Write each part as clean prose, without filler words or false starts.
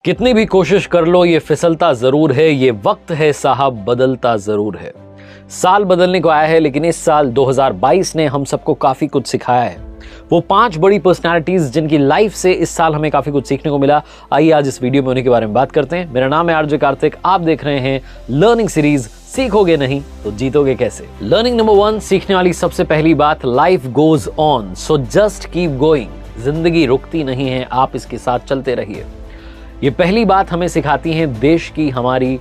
कितनी भी कोशिश कर लो ये फिसलता जरूर है, ये वक्त है साहब बदलता जरूर है। साल बदलने को आया है, लेकिन इस साल 2022 ने हम सबको काफी कुछ सिखाया है। वो 5 बड़ी पर्सनालिटीज जिनकी लाइफ से इस साल हमें काफी कुछ सीखने को मिला। आइए आज इस वीडियो में उन्हीं के बारे में बात करते हैं। मेरा नाम है आरजे कार्तिक, आप देख रहे हैं लर्निंग सीरीज सीखोगे नहीं तो जीतोगे कैसे। लर्निंग नंबर 1, सीखने वाली सबसे पहली बात, life goes on so just keep going. जिंदगी रुकती नहीं है, आप इसके साथ चलते रहिए। ये पहली बात हमें सिखाती है देश की हमारी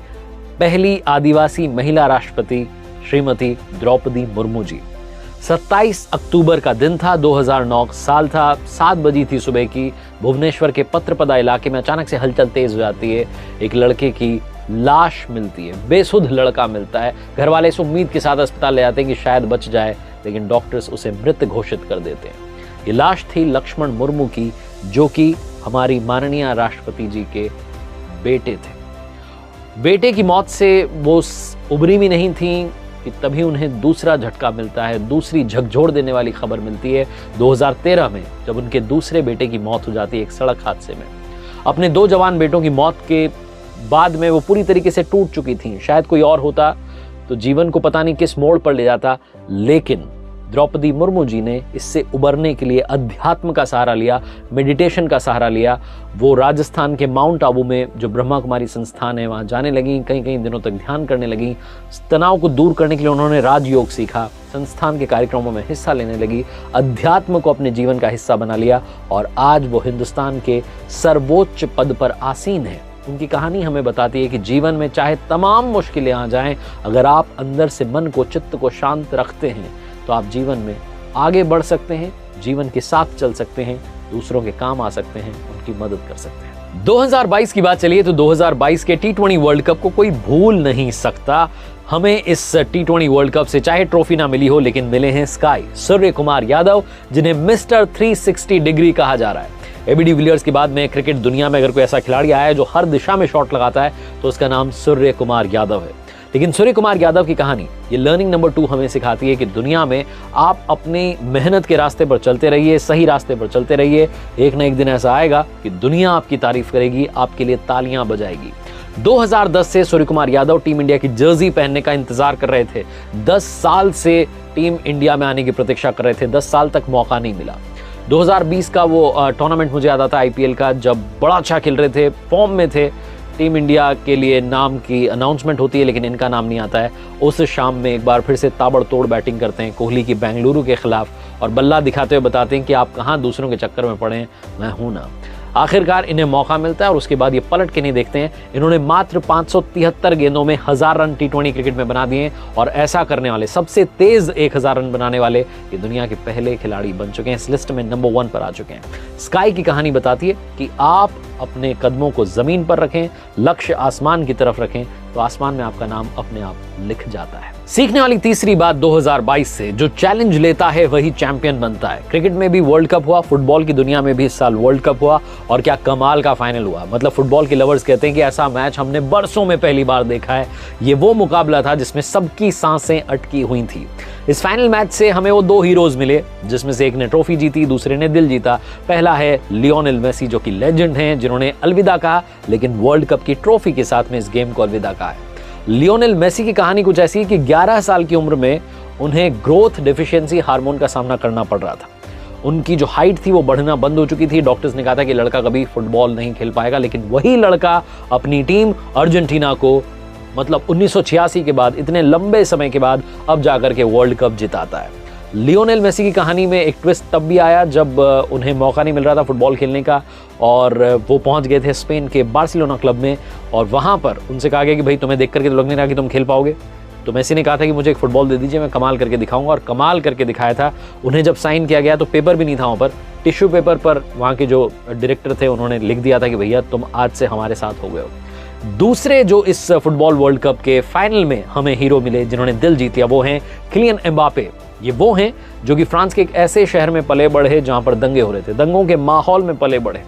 पहली आदिवासी महिला राष्ट्रपति श्रीमती द्रौपदी मुर्मू जी। 27 अक्टूबर का दिन था, 2009 साल था, 7 बजी थी सुबह की। भुवनेश्वर के पत्रपदा इलाके में अचानक से हलचल तेज हो जाती है। एक लड़के की लाश मिलती है, बेसुध लड़का मिलता है। घर वाले इस उम्मीद के साथ अस्पताल ले जाते हैं कि शायद बच जाए, लेकिन डॉक्टर्स उसे मृत घोषित कर देते हैं। ये लाश थी लक्ष्मण मुर्मू की, जो कि हमारी माननीय राष्ट्रपति जी के बेटे थे। बेटे की मौत से वो उबरी भी नहीं थी कि तभी उन्हें दूसरा झटका मिलता है, दूसरी झकझोर देने वाली खबर मिलती है 2013 में, जब उनके दूसरे बेटे की मौत हो जाती है एक सड़क हादसे में। अपने 2 जवान बेटों की मौत के बाद में वो पूरी तरीके से टूट चुकी थी। शायद कोई और होता तो जीवन को पता नहीं किस मोड़ पर ले जाता, लेकिन द्रौपदी मुर्मू जी ने इससे उबरने के लिए अध्यात्म का सहारा लिया, मेडिटेशन का सहारा लिया। वो राजस्थान के माउंट आबू में जो ब्रह्मा कुमारी संस्थान है वहां जाने लगी, कई दिनों तक ध्यान करने लगी। तनाव को दूर करने के लिए उन्होंने राजयोग सीखा, संस्थान के कार्यक्रमों में हिस्सा लेने लगी, अध्यात्म को अपने जीवन का हिस्सा बना लिया और आज वो हिंदुस्तान के सर्वोच्च पद पर आसीन है। उनकी कहानी हमें बताती है कि जीवन में चाहे तमाम मुश्किलें आ जाएं, अगर आप अंदर से मन को, चित्त को शांत रखते हैं तो आप जीवन में आगे बढ़ सकते हैं, जीवन के साथ चल सकते हैं, दूसरों के काम आ सकते हैं, उनकी मदद कर सकते हैं। 2022 की बात चलिए तो 2022 के T20 वर्ल्ड कप को कोई भूल नहीं सकता। हमें इस T20 वर्ल्ड कप से चाहे ट्रॉफी ना मिली हो, लेकिन मिले हैं स्काई, सूर्य कुमार यादव, जिन्हें मिस्टर 360 डिग्री कहा जा रहा है। एबी डिविलियर्स के बाद में क्रिकेट दुनिया में अगर कोई ऐसा खिलाड़ी आया है जो हर दिशा में शॉट लगाता है तो उसका नाम सूर्य कुमार यादव है। लेकिन सूर्य कुमार यादव की कहानी, ये लर्निंग नंबर 2 हमें सिखाती है कि दुनिया में आप अपनी मेहनत के रास्ते पर चलते रहिए, सही रास्ते पर चलते रहिए। एक ना एक दिन ऐसा आएगा कि दुनिया आपकी तारीफ करेगी, आपके लिए तालियां बजाएगी। 2010 से सूर्य कुमार यादव टीम इंडिया की जर्सी पहनने का इंतजार कर रहे थे। 10 साल से टीम इंडिया में आने की प्रतीक्षा कर रहे थे, 10 साल तक मौका नहीं मिला। 2020 का वो टूर्नामेंट मुझे याद आता है IPL का, जब बड़ा अच्छा खेल रहे थे, फॉर्म में थे। टीम इंडिया के लिए नाम की अनाउंसमेंट होती है, लेकिन इनका नाम नहीं आता है। उस शाम में एक बार फिर से ताबड़तोड़ बैटिंग करते हैं कोहली की बेंगलुरु के खिलाफ और बल्ला दिखाते हुए बताते हैं कि आप कहां दूसरों के चक्कर में पड़े हैं, मैं हूं ना। आखिरकार इन्हें मौका मिलता है और उसके बाद ये पलट के नहीं देखते हैं। इन्होंने मात्र 573 गेंदों में 1000 रन T20 क्रिकेट में बना दिए और ऐसा करने वाले, सबसे तेज 1000 रन बनाने वाले ये दुनिया के पहले खिलाड़ी बन चुके हैं। इस लिस्ट में नंबर 1 पर आ चुके हैं। स्काई की कहानी बताती है कि आप अपने कदमों को जमीन पर रखें, लक्ष्य आसमान की तरफ रखें, तो आसमान में आपका नाम अपने आप लिख जाता है। सीखने वाली तीसरी बात 2022 से, जो चैलेंज लेता है वही चैंपियन बनता है। क्रिकेट में भी वर्ल्ड कप हुआ, फुटबॉल की दुनिया में भी इस साल वर्ल्ड कप हुआ और क्या कमाल का फाइनल हुआ। मतलब फुटबॉल के लवर्स कहते हैं कि ऐसा मैच हमने बरसों में पहली बार देखा है। ये वो मुकाबला था जिसमें सबकी सांसें अटकी हुई थी। इस फाइनल मैच से हमें वो 2 हीरोज मिले, जिसमें से एक ने ट्रॉफी जीती, दूसरे ने दिल जीता। पहला है लियोनेल मेसी, जो कि लेजेंड हैं, जिन्होंने अलविदा कहा, लेकिन वर्ल्ड कप की ट्रॉफी के साथ में इस गेम को अलविदा कहा है। लियोनेल मेसी की कहानी कुछ ऐसी है कि 11 साल की उम्र में उन्हें ग्रोथ डेफिशिएंसी हार्मोन का सामना करना पड़ रहा था। उनकी जो हाइट थी वो बढ़ना बंद हो चुकी थी। डॉक्टर्स ने कहा था कि लड़का कभी फुटबॉल नहीं खेल पाएगा, लेकिन वही लड़का अपनी टीम अर्जेंटीना को, मतलब 1986 के बाद, इतने लंबे समय के बाद अब जाकर के वर्ल्ड कप जिताता है। लियोनेल मेसी की कहानी में एक ट्विस्ट तब भी आया जब उन्हें मौका नहीं मिल रहा था फुटबॉल खेलने का और वो पहुंच गए थे स्पेन के बार्सिलोना क्लब में और वहां पर उनसे कहा गया कि भाई तुम्हें देख करके तो लग नहीं रहा कि तुम खेल पाओगे। तो मेसी ने कहा था कि मुझे एक फुटबॉल दे दीजिए, मैं कमाल करके दिखाऊंगा, और कमाल करके दिखाया था। उन्हें जब साइन किया गया तो पेपर भी नहीं था वहाँ पर, टिश्यू पेपर पर वहाँ के जो डायरेक्टर थे उन्होंने लिख दिया था कि भैया तुम आज से हमारे साथ हो गए हो। दूसरे जो इस फुटबॉल वर्ल्ड कप के फाइनल में हमें हीरो मिले, जिन्होंने दिल जीत लिया, वो हैं किलियन एम्बापे। ये वो हैं जो कि फ्रांस के एक ऐसे शहर में पले बढ़े जहां पर दंगे हो रहे थे, दंगों के माहौल में पले बढ़े।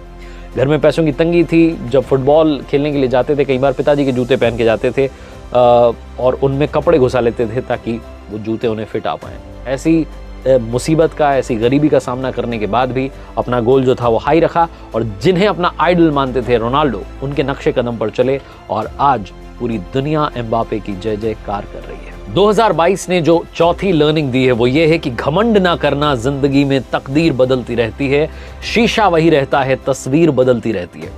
घर में पैसों की तंगी थी, जब फुटबॉल खेलने के लिए जाते थे कई बार पिताजी के जूते पहन के जाते थे और उनमें कपड़े घुसा लेते थे ताकि वो जूते उन्हें फिट आ पाएं। ऐसी मुसीबत का, ऐसी गरीबी का सामना करने के बाद भी अपना गोल जो था वो हाई रखा और जिन्हें अपना आइडल मानते थे रोनाल्डो, उनके नक्शे कदम पर चले और आज पूरी दुनिया एम्बापे की जय जयकार कर रही है। 2022 ने जो चौथी लर्निंग दी है वो ये है कि घमंड ना करना, जिंदगी में तकदीर बदलती रहती है, शीशा वही रहता है, तस्वीर बदलती रहती है।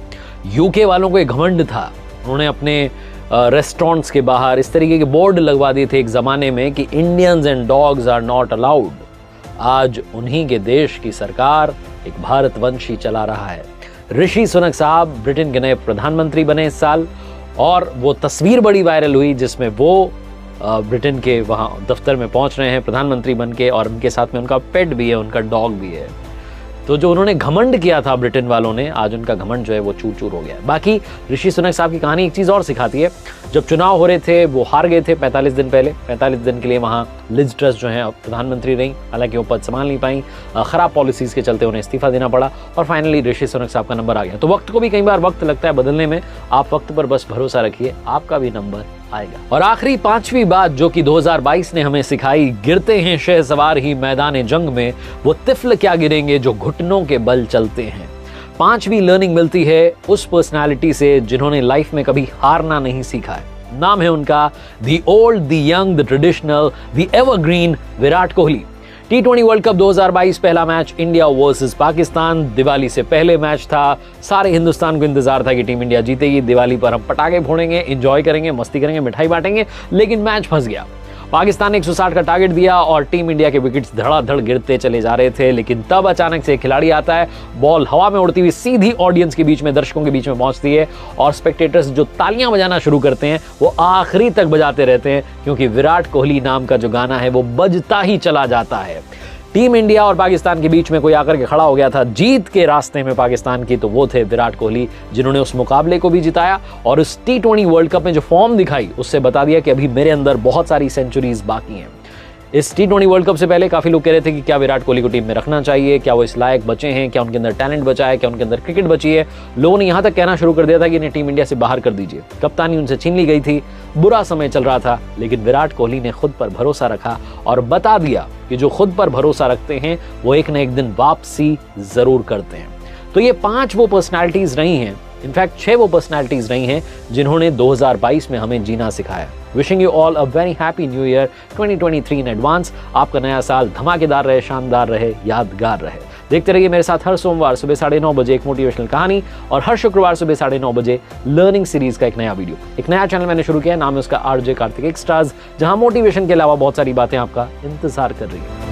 यूके वालों को एक घमंड था, उन्होंने अपने रेस्टोरेंट्स के बाहर इस तरीके के बोर्ड लगवा दिए थे एक जमाने में कि Indians and dogs are not allowed. आज उन्हीं के देश की सरकार एक भारतवंशी चला रहा है। ऋषि सुनक साहब ब्रिटेन के नए प्रधानमंत्री बने इस साल और वो तस्वीर बड़ी वायरल हुई जिसमें वो ब्रिटेन के वहाँ दफ्तर में पहुंच रहे हैं प्रधानमंत्री बन के और उनके साथ में उनका पेट भी है, उनका डॉग भी है। तो जो उन्होंने घमंड किया था ब्रिटेन वालों ने, आज उनका घमंड जो है वो चूर चूर हो गया है। बाकी ऋषि सुनक साहब की कहानी एक चीज़ और सिखाती है। जब चुनाव हो रहे थे वो हार गए थे 45 दिन पहले। 45 दिन के लिए वहाँ लिज ट्रस जो है प्रधानमंत्री रही, हालांकि वो पद संभाल नहीं पाई, खराब पॉलिसीज़ के चलते उन्हें इस्तीफा देना पड़ा और फाइनली ऋषि सुनक साहब का नंबर आ गया। तो वक्त को भी कई बार वक्त लगता है बदलने में, आप वक्त पर बस भरोसा रखिए, आपका भी नंबर आएगा। और आखिरी पांचवी बात जो कि 2022 ने हमें सिखाई, गिरते हैं शहसवार ही मैदान जंग में, वो तिफल क्या गिरेंगे जो घुटनों के बल चलते हैं। पांचवी लर्निंग मिलती है उस पर्सनालिटी से जिन्होंने लाइफ में कभी हारना नहीं सीखा है। नाम है उनका the old, the young, the traditional, the evergreen Virat Kohli. T20 world cup 2022 पहला match India versus Pakistan. Diwali से पहले मैच था, सारे हिंदुस्तान को इंतजार था कि टीम इंडिया जीतेगी। दिवाली पर हम पटाखे फोड़ेंगे, एंजॉय करेंगे, मस्ती करेंगे, मिठाई बांटेंगे, लेकिन मैच फंस गया। पाकिस्तान ने 160 का टारगेट दिया और टीम इंडिया के विकेट्स धड़ाधड़ गिरते चले जा रहे थे, लेकिन तब अचानक से एक खिलाड़ी आता है, बॉल हवा में उड़ती हुई सीधी ऑडियंस के बीच में, दर्शकों के बीच में पहुंचती है और स्पेक्टेटर्स जो तालियां बजाना शुरू करते हैं वो आखिरी तक बजाते रहते हैं, क्योंकि विराट कोहली नाम का जो गाना है वो बजता ही चला जाता है। टीम इंडिया और पाकिस्तान के बीच में कोई आकर के खड़ा हो गया था जीत के रास्ते में पाकिस्तान की, तो वो थे विराट कोहली, जिन्होंने उस मुकाबले को भी जिताया और उस T20 वर्ल्ड कप में जो फॉर्म दिखाई उससे बता दिया कि अभी मेरे अंदर बहुत सारी सेंचुरीज बाकी हैं। इस T20 वर्ल्ड कप से पहले काफी लोग कह रहे थे कि क्या विराट कोहली को टीम में रखना चाहिए, क्या वो इस लायक बचे हैं, क्या उनके अंदर टैलेंट बचा है, क्या उनके अंदर क्रिकेट बची है। लोगों ने यहां तक कहना शुरू कर दिया था कि इन्हें टीम इंडिया से बाहर कर दीजिए। कप्तानी उनसे छीन ली गई थी, बुरा समय चल रहा था, लेकिन विराट कोहली ने खुद पर भरोसा रखा और बता दिया कि जो खुद पर भरोसा रखते हैं वो एक न एक दिन वापसी जरूर करते हैं। तो ये 5 वो पर्सनैलिटीज रही हैं, इनफैक्ट 6 वो पर्सनैलिटीज रही हैं जिन्होंने 2022 में हमें जीना सिखाया। Wishing you all a very happy new year 2023 in advance. आपका नया साल धमाकेदार रहे, शानदार रहे, यादगार रहे। देखते रहिए मेरे साथ हर सोमवार सुबह 9:30 बजे एक मोटिवेशनल कहानी और हर शुक्रवार सुबह 9:30 बजे लर्निंग सीरीज का एक नया वीडियो। एक नया चैनल मैंने शुरू किया है, नाम है उसका RJ कार्तिक एक्स्ट्राज, जहां मोटिवेशन के अलावा बहुत सारी बातें आपका इंतजार कर रही है।